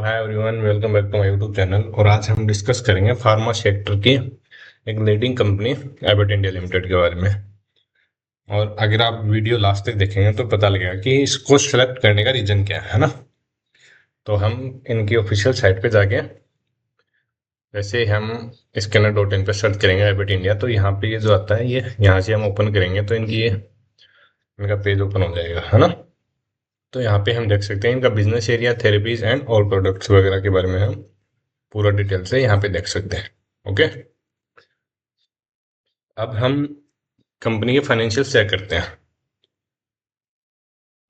Hi everyone, welcome back to my YouTube channel. और आज हम डिस्कस करेंगे फार्मा सेक्टर की एक leading company Abbott India limited के बारे में। और अगर आप वीडियो लास्ट तक देखेंगे तो पता लगेगा कि इसको सेलेक्ट करने का रीजन क्या है ना। तो हम इनकी ऑफिशियल साइट पे जाके वैसे हम स्कैनर डॉट इन पे सर्च करेंगे एबट इंडिया, तो यहाँ पे ये जो आता है ये यहाँ से हम ओपन करेंगे तो इनका पेज ओपन हो जाएगा है ना। तो यहाँ पे हम देख सकते हैं इनका business area, therapies and all products वगैरह के बारे में हम पूरा डिटेल से यहाँ पे देख सकते हैं। ओके, अब हम कंपनी के फाइनेंशियल चेक करते हैं।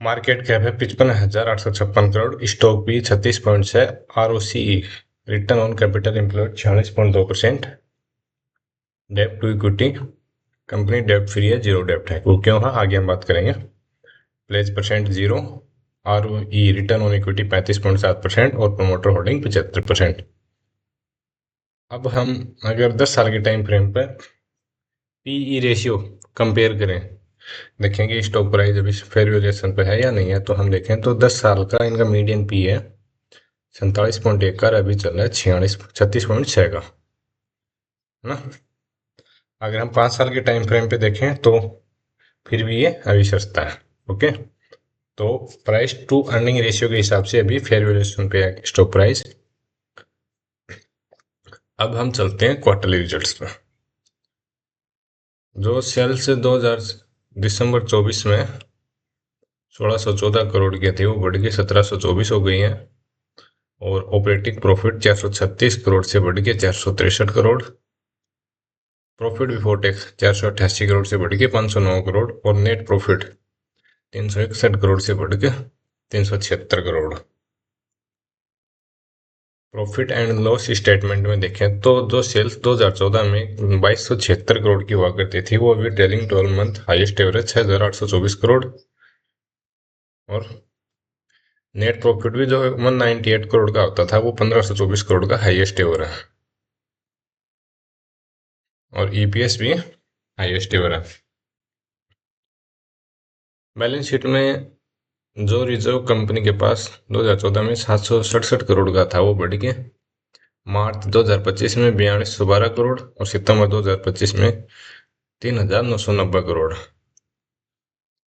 मार्केट कैप है 55,856 करोड़, स्टॉक भी 36.6, ROCE return on capital employed 46.2%, डेब्ट टू इक्विटी कंपनी डेब्ट फ्री है, जीरो डेब्ट है। वो क्यों है आगे हम बात करेंगे। Pledge percent zero, ROE return on equity 35.7% और प्रोमोटर होल्डिंग 75%। अब हम अगर 10 साल के टाइम फ्रेम पर PE रेशियो कंपेयर करें, देखेंगे स्टॉक प्राइस अभी फेयर वैल्यूएशन पे है या नहीं है। तो हम देखें तो 10 साल का इनका मीडियन पी है 47.1 का, अभी चल रहा है 36.6 का, है ना। अगर हम 5 साल के टाइम फ्रेम पे देखें तो फिर भी ये अभी सस्ता है। ओके, तो प्राइस टू अर्निंग रेशियो के हिसाब से अभी फेयर वैल्यूएशन पे है स्टॉक प्राइस। अब हम चलते हैं क्वार्टरली रिजल्ट्स पर। जो सेल्स 2000 दिसंबर 24 में 1614 करोड़ के थे वो बढ़ के 1724 हो गई हैं। और ऑपरेटिंग प्रॉफिट 436 करोड़ से बढ़ के 463 crore, profit before tax 488 crore से बढ़ के 509 करोड़, और नेट प्रॉफिट 361 करोड़ से बढ़ के 376 crore. Profit and loss statement में देखें तो जो सेल्स 2014 में 2276 करोड़ की हुआ करती थी वो अभी trailing 12 month highest average 6824 crore, और नेट प्रॉफिट भी जो 198 करोड़ का होता था वो 1524 करोड़ का हाईएस्ट एवर है, और EPS भी हाईएस्ट एवर है। बैलेंस शीट में जो रिजर्व कंपनी के पास 2014 में 767 करोड़ का था वो बढ़ के मार्च 2025 में 4212 करोड़ और सितंबर 2025 में 3990 करोड़।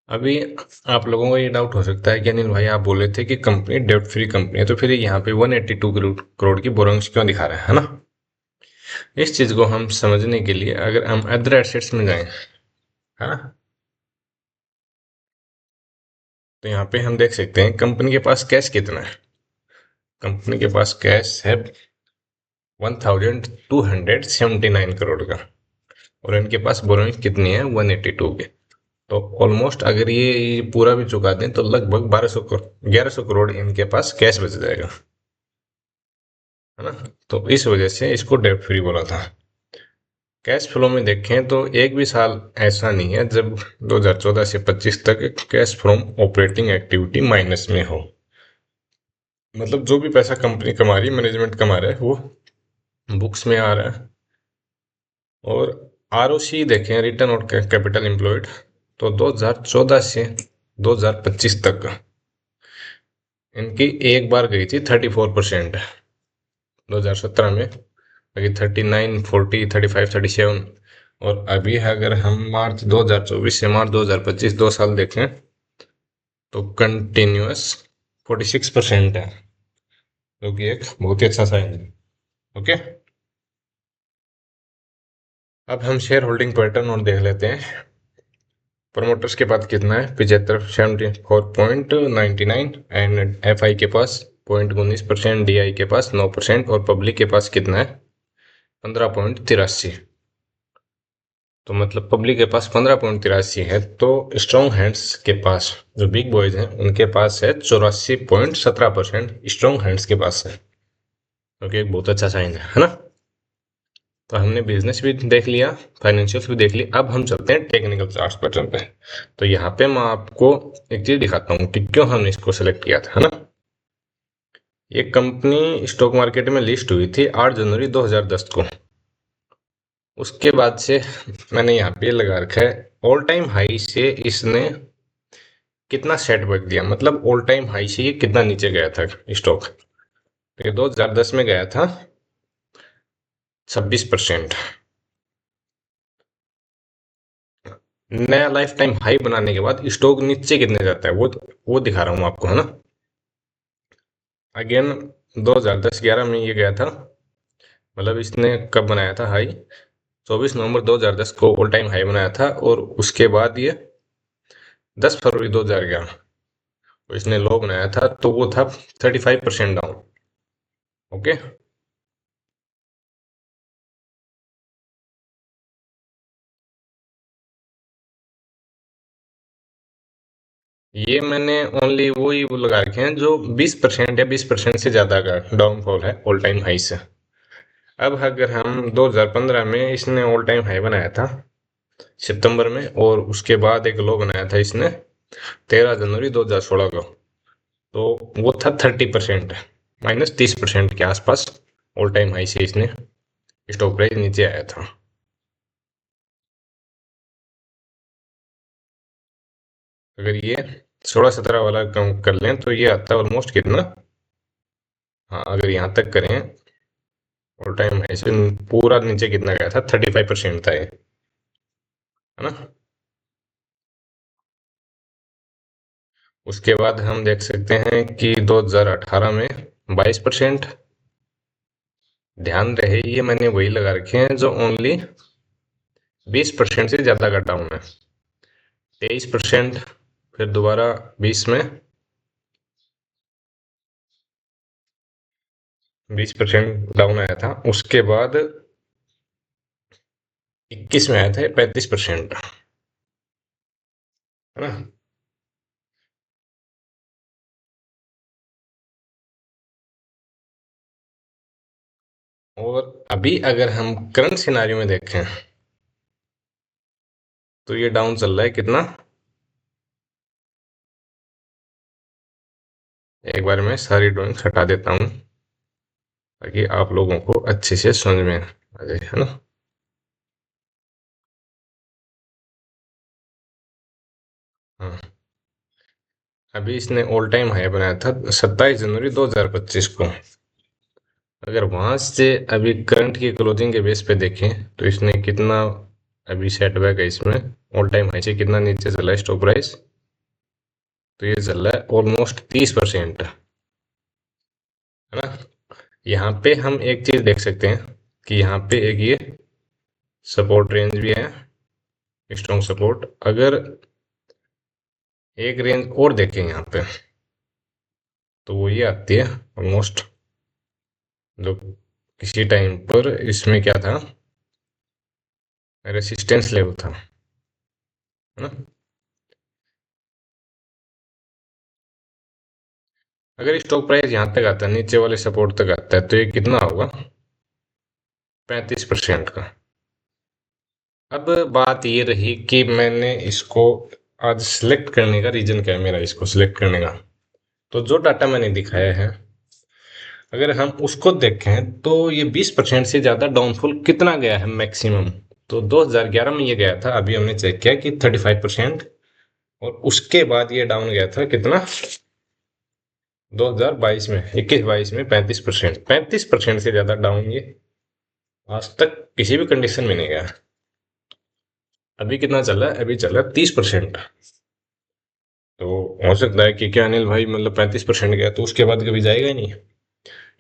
अभी आप लोगों को ये डाउट हो सकता है कि अनिल भाई आप बोले थे कि कंपनी डेब्ट फ्री कंपनी है, तो फिर यहाँ पे 182 करोड़ की बोरोइंग्स क्यों दिखा रहे हैं, है ना। इस चीज को हम समझने के लिए अगर हम अदर एसेट्स में जाएं, है ना, तो यहाँ पे हम देख सकते हैं कंपनी के पास कैश कितना है। कंपनी के पास कैश है 1279 करोड़ का, और इनके पास बोरोइंग कितनी है 182 के। तो ऑलमोस्ट अगर ये पूरा भी चुका दें तो लगभग 1100 करोड़ इनके पास कैश बच जाएगा, है ना। तो इस वजह से इसको डेब्ट फ्री बोला था। कैश फ्लो में देखें तो एक भी साल ऐसा नहीं है जब 2014 से 25 तक cash from operating activity minus में हो। मतलब जो भी पैसा कंपनी कमा रही है, मैनेजमेंट कमा रहा है, वो बुक्स में आ रहा है। और ROC देखें, रिटर्न ऑन कैपिटल एम्प्लॉयड, तो 2014 से 2025 तक इनकी एक बार गई थी 34%, 2017 में बाकी 39, 40, 35, 37। और अभी अगर हम मार्च 2024 से मार्च 2025 2 साल देखें तो कंटिन्यूस 46% है, जो कि एक बहुत ही अच्छा साइन है। ओके, अब हम शेयर होल्डिंग पैटर्न और देख लेते हैं। प्रमोटर्स के पास कितना है 75, 74.99, एंड FI के पास 0.19%, DI के पास 9%, और पब्लिक के पास कितना है 15.83। तो मतलब पब्लिक के पास 15.83 है, तो स्ट्रॉन्ग हैंड्स के पास जो बिग बॉयज हैं उनके पास है 84.17%, स्ट्रॉन्ग हैंड्स के पास है, क्योंकि एक बहुत अच्छा साइन है ना। तो हमने बिजनेस भी देख लिया, फाइनेंशियल्स भी देख लिया। अब हम चलते हैं टेक्निकल चार्ट्स पर चलते हैं। तो यहाँ पे मैं आपको एक चीज दिखाता हूँ कि क्यों हमने इसको सेलेक्ट किया था, है ना। ये कंपनी स्टॉक मार्केट में लिस्ट हुई थी 8 जनवरी 2010 को। उसके बाद से मैंने यहाँ पे लगा रखा है ऑल टाइम हाई से इसने कितना सेट बैक दिया, मतलब ऑल टाइम हाई से ये कितना नीचे गया था स्टॉक। तो ये 2010 में गया था 26%। नया लाइफ टाइम हाई बनाने के बाद स्टॉक नीचे कितने जाता है वो दिखा रहा हूँ आपको, है ना। अगेन 2010-11 में ये गया था, मतलब इसने कब बनाया था हाई? 24 नवंबर 2010 को ऑल टाइम हाई बनाया था, और उसके बाद ये 10 फरवरी 2011 को इसने लो बनाया था, तो वो था 35% डाउन। ओके। ये मैंने ओनली वो लगा रखे हैं जो 20% या 20% से ज्यादा का डाउनफॉल है ऑल टाइम हाई से। अब अगर हम 2015 में इसने ऑल टाइम हाई बनाया था सितंबर में, और उसके बाद एक लो बनाया था इसने 13 जनवरी 2016 को, तो वो था 30%, -30% के आसपास ऑल टाइम हाई से इसने स्टॉक प्राइस नीचे आया था। अगर ये 16-17 वाला कम कर लें तो ये आता है ऑलमोस्ट कितना, हाँ अगर यहाँ तक करें ऑल टाइम हाई से पूरा नीचे कितना गया था, 35% था ये, है ना। उसके बाद हम देख सकते हैं कि 2018 में 22%। ध्यान रहे ये मैंने वही लगा रखे हैं जो ओनली 20% से ज्यादा का डाउन है। 23%, फिर दोबारा 20 में 20% डाउन आया था, उसके बाद 21 में आया था 35%, है ना। और अभी अगर हम करंट सिनारियो में देखें तो ये डाउन चल रहा है कितना, एक बार मैं सारी ड्राइंग हटा देता हूँ ताकि आप लोगों को अच्छे से समझ में आ जाए, है ना। हाँ, अभी इसने ऑल टाइम हाई बनाया था 27 जनवरी 2025 को। अगर वहां से अभी करंट की क्लोजिंग के बेस पे देखें तो इसने कितना अभी सेटबैक है इसमें, ऑल टाइम हाई से कितना नीचे चला है स्टॉक प्राइस, तो ये चल रहा है ऑलमोस्ट 30%, है ना। यहाँ पे हम एक चीज देख सकते हैं कि यहाँ पे एक ये सपोर्ट रेंज भी है, स्ट्रॉन्ग सपोर्ट। अगर एक रेंज और देखें यहाँ पे तो वो ये आती है ऑलमोस्ट, जो किसी टाइम पर इसमें क्या था, रेसिस्टेंस लेवल था, है ना। अगर स्टॉक प्राइस यहाँ तक आता है, नीचे वाले सपोर्ट तक आता है, तो ये कितना होगा, 35% का। अब बात ये रही कि मैंने इसको आज सिलेक्ट करने का रीजन क्या है, मेरा इसको सिलेक्ट करने का, तो जो डाटा मैंने दिखाया है अगर हम उसको देखें तो ये 20% से ज्यादा डाउनफॉल कितना गया है मैक्सिमम, तो 2011 में ये गया था, अभी हमने चेक किया कि 35%, और उसके बाद ये डाउन गया था कितना, 2022 में 21-22 में 35%, 35% से ज्यादा डाउन ये आज तक किसी भी कंडीशन में नहीं गया। अभी कितना चल रहा है, अभी चल रहा है 30%। तो हो सकता है कि क्या अनिल भाई, मतलब 35% गया तो उसके बाद कभी जाएगा ही नहीं।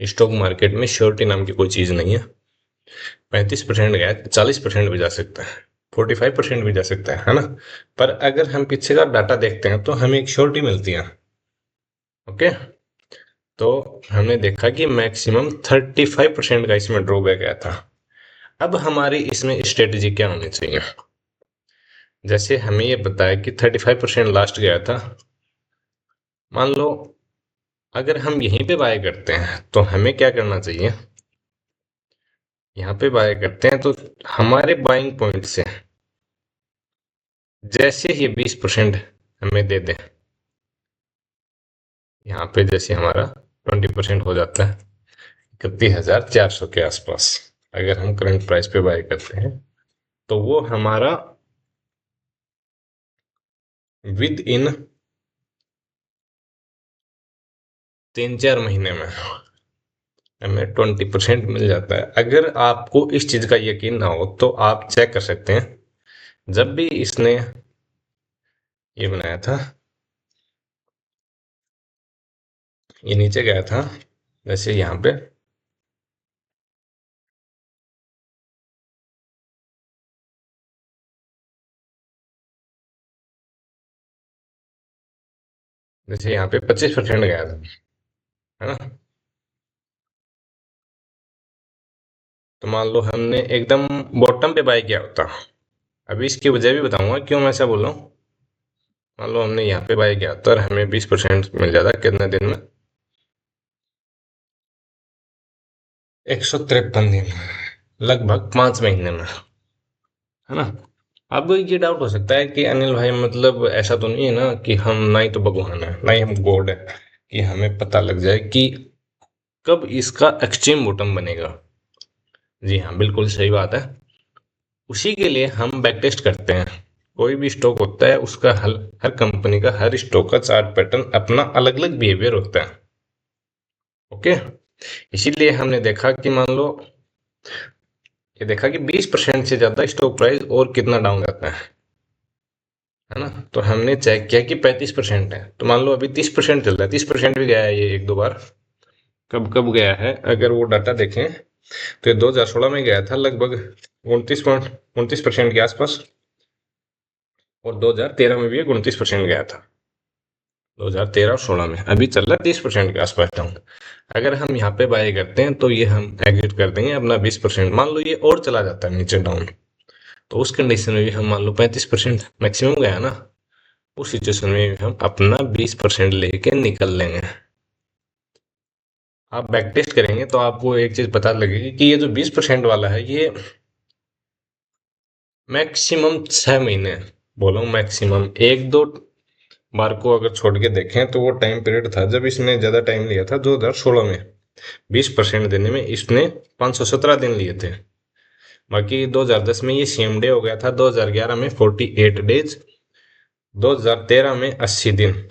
स्टॉक मार्केट में श्योरिटी नाम की कोई चीज नहीं है। 35% गया, 40% भी जा सकता है, 45% भी जा सकता है ना। पर अगर हम पीछे का डाटा देखते हैं तो हमें एक श्योरिटी मिलती है। ओके। तो हमने देखा कि मैक्सिमम 35% का इसमें ड्रॉबैक आया था। अब हमारी इसमें स्ट्रेटेजी क्या होनी चाहिए, जैसे हमें ये बताया कि 35% लास्ट गया था, मान लो अगर हम यहीं पे बाय करते हैं तो हमें क्या करना चाहिए, यहाँ पे बाय करते हैं तो हमारे बाइंग पॉइंट से जैसे ये 20% हमें दे दे, यहाँ पे जैसे हमारा 20% हो जाता है 31,400 के आसपास, अगर हम करंट प्राइस पे बाय करते हैं तो वो हमारा विद इन 3-4 महीने में हमें 20% मिल जाता है। अगर आपको इस चीज का यकीन ना हो तो आप चेक कर सकते हैं। जब भी इसने ये बनाया था, ये नीचे गया था, जैसे यहाँ पे, जैसे यहाँ पे 25% गया था, है ना। तो मान लो हमने एकदम बॉटम पे बाय किया होता। अभी इसकी वजह भी बताऊंगा क्यों मैं ऐसा बोल रहा हूँ। मान लो हमने यहाँ पे बाय किया होता और हमें 20% मिल जाता कितने दिन में? 153 दिन, लगभग 5 महीने में, है ना। अब ये डाउट हो सकता है कि अनिल भाई मतलब ऐसा तो नहीं है ना कि हम ना ही तो भगवान है ना ही हम गॉड है कि हमें पता लग जाए कि कब इसका एक्सट्रीम बॉटम बनेगा। जी हाँ, बिल्कुल सही बात है। उसी के लिए हम बैक टेस्ट करते हैं। कोई भी स्टॉक होता है उसका हर कंपनी का हर स्टॉक का चार्ट पैटर्न अपना अलग अलग बिहेवियर होता है। ओके। इसीलिए हमने देखा कि मान लो ये देखा कि 20% से ज्यादा स्टॉक प्राइस और कितना डाउन जाता है ना। तो हमने चेक किया कि 35% है। तो मान लो अभी 30% चल रहा है, 30% भी गया है ये एक दो बार। कब कब गया है अगर वो डाटा देखें तो ये 2016 में गया था लगभग 29% के आसपास। और 2013 में भी ये 29% गया था। 2013 और 16 में अभी चल रहा है 30% के आसपास डाउन। अगर हम यहाँ पे बाय करते हैं तो ये हम एग्जिट कर देंगे अपना 20%। मान लो ये और चला जाता है नीचे डाउन, तो उस कंडीशन में भी हम मान लो 35% मैक्सिमम गया ना, उस सिचुएशन में भी हम अपना 20% लेके निकल लेंगे। आप बैक टेस्ट करेंगे तो आपको एक चीज पता लगेगी कि ये जो 20% वाला है ये मैक्सिमम 6 महीने, बोलो मैक्सिमम एक दो बार को अगर छोड़ के देखें तो वो टाइम पीरियड था जब इसने ज्यादा टाइम लिया था 2016 में। 20% देने में इसने 517 दिन लिए थे। बाकी 2010 में ये सेम डे हो गया था, 2011 में 48 डेज, 2013 में 80 दिन,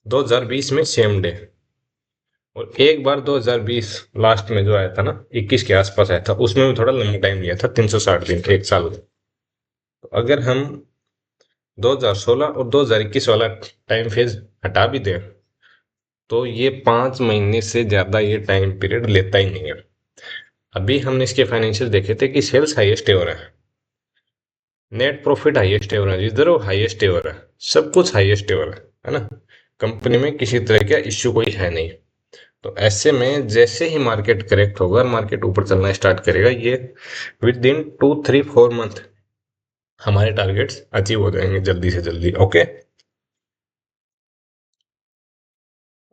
2020 में सेम डे, और एक बार 2020 लास्ट में जो आया था ना 21 के आसपास आया था, उसमें भी थोड़ा लंबा टाइम लिया था, 360 दिन, एक साल। तो अगर हम 2016 और 2021 वाला टाइम फेज हटा भी दें तो ये 5 महीने से ज्यादा ये टाइम पीरियड लेता ही नहीं है। अभी हमने इसके फाइनेंशियल देखे थे कि सेल्स हाईएस्ट हो रहा है, नेट प्रॉफिट हाईएस्ट हो रहा है, रिजर्व हाईएस्ट हो रहा है, सब कुछ हाईएस्ट हो रहा है ना। कंपनी में किसी तरह का इश्यू कोई है नहीं। तो ऐसे में जैसे ही मार्केट करेक्ट होगा, मार्केट ऊपर चलना स्टार्ट करेगा, ये विद इन 2 3 4 मंथ हमारे टारगेट्स अचीव हो जाएंगे जल्दी से जल्दी। ओके।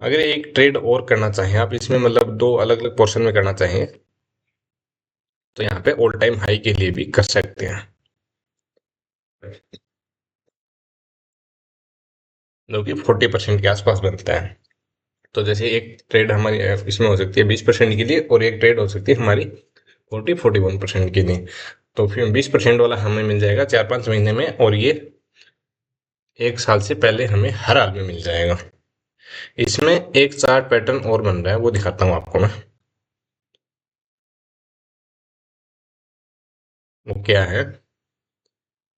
अगर एक ट्रेड और करना चाहें आप इसमें, मतलब दो अलग अलग पोर्शन में करना चाहें, तो यहाँ पे ऑल टाइम हाई के लिए भी कर सकते हैं, जो कि 40% के आसपास बनता है। तो जैसे एक ट्रेड हमारी इसमें हो सकती है 20% के लिए, और एक ट्रेड हो सकती है हमारी 41% के लिए। तो फिर 20% वाला हमें मिल जाएगा 4 5 महीने में, और ये एक साल से पहले हमें हर हाल में मिल जाएगा। इसमें एक चार्ट पैटर्न और बन रहा है, वो दिखाता हूँ आपको मैं। वो क्या है?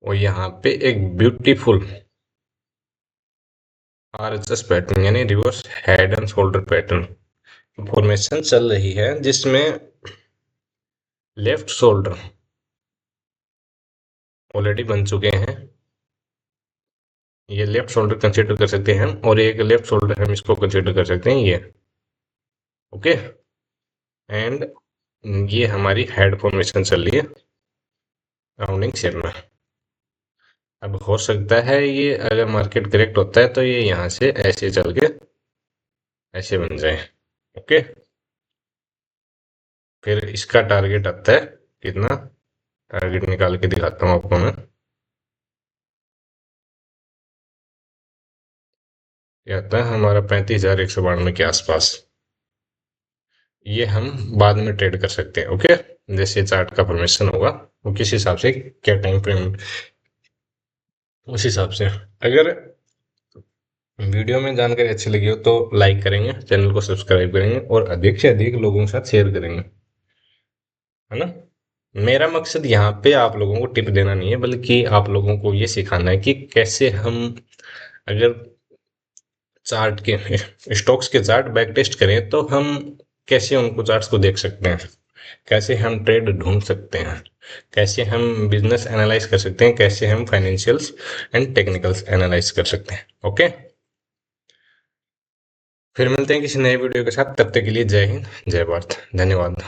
वो यहाँ पे एक ब्यूटीफुल RHS पैटर्न यानी reverse head and shoulder pattern formation चल रही है, जिसमें लेफ्ट शोल्डर ऑलरेडी बन चुके हैं। ये लेफ्ट शोल्डर कंसीडर कर सकते हैं हम, और एक लेफ्ट शोल्डर हम इसको कंसीडर कर सकते हैं ये। ओके। एंड ये हमारी हेड फॉर्मेशन चल रही है राउंडिंग शेप में। अब हो सकता है ये अगर मार्केट करेक्ट होता है तो ये यहाँ से ऐसे चल के ऐसे बन जाए। ओके। फिर इसका टारगेट आता है कितना? टारगेट निकाल के दिखाता हूँ आपको मैं। ये आता है हमारा 35,192 के आसपास। ये हम बाद में ट्रेड कर सकते हैं। ओके। जैसे चार्ट का फॉर्मेशन होगा वो किस हिसाब से क्या टाइम फ्रेम, उस हिसाब से। अगर वीडियो में जानकारी अच्छी लगी हो तो लाइक करेंगे, चैनल को सब्सक्राइब करेंगे और अधिक से अधिक लोगों के साथ शेयर करेंगे, है ना। मेरा मकसद यहाँ पे आप लोगों को टिप देना नहीं है, बल्कि आप लोगों को ये सिखाना है कि कैसे हम, अगर चार्ट के स्टॉक्स के चार्ट बैक टेस्ट करें तो हम कैसे उनको चार्ट्स को देख सकते हैं, कैसे हम ट्रेड ढूंढ सकते हैं, कैसे हम बिजनेस एनालाइज कर सकते हैं, कैसे हम फाइनेंशियल्स एंड टेक्निकल्स एनालाइज कर सकते हैं। ओके, फिर मिलते हैं किसी नए वीडियो के साथ, तब तक के लिए जय हिंद, जय भारत, धन्यवाद।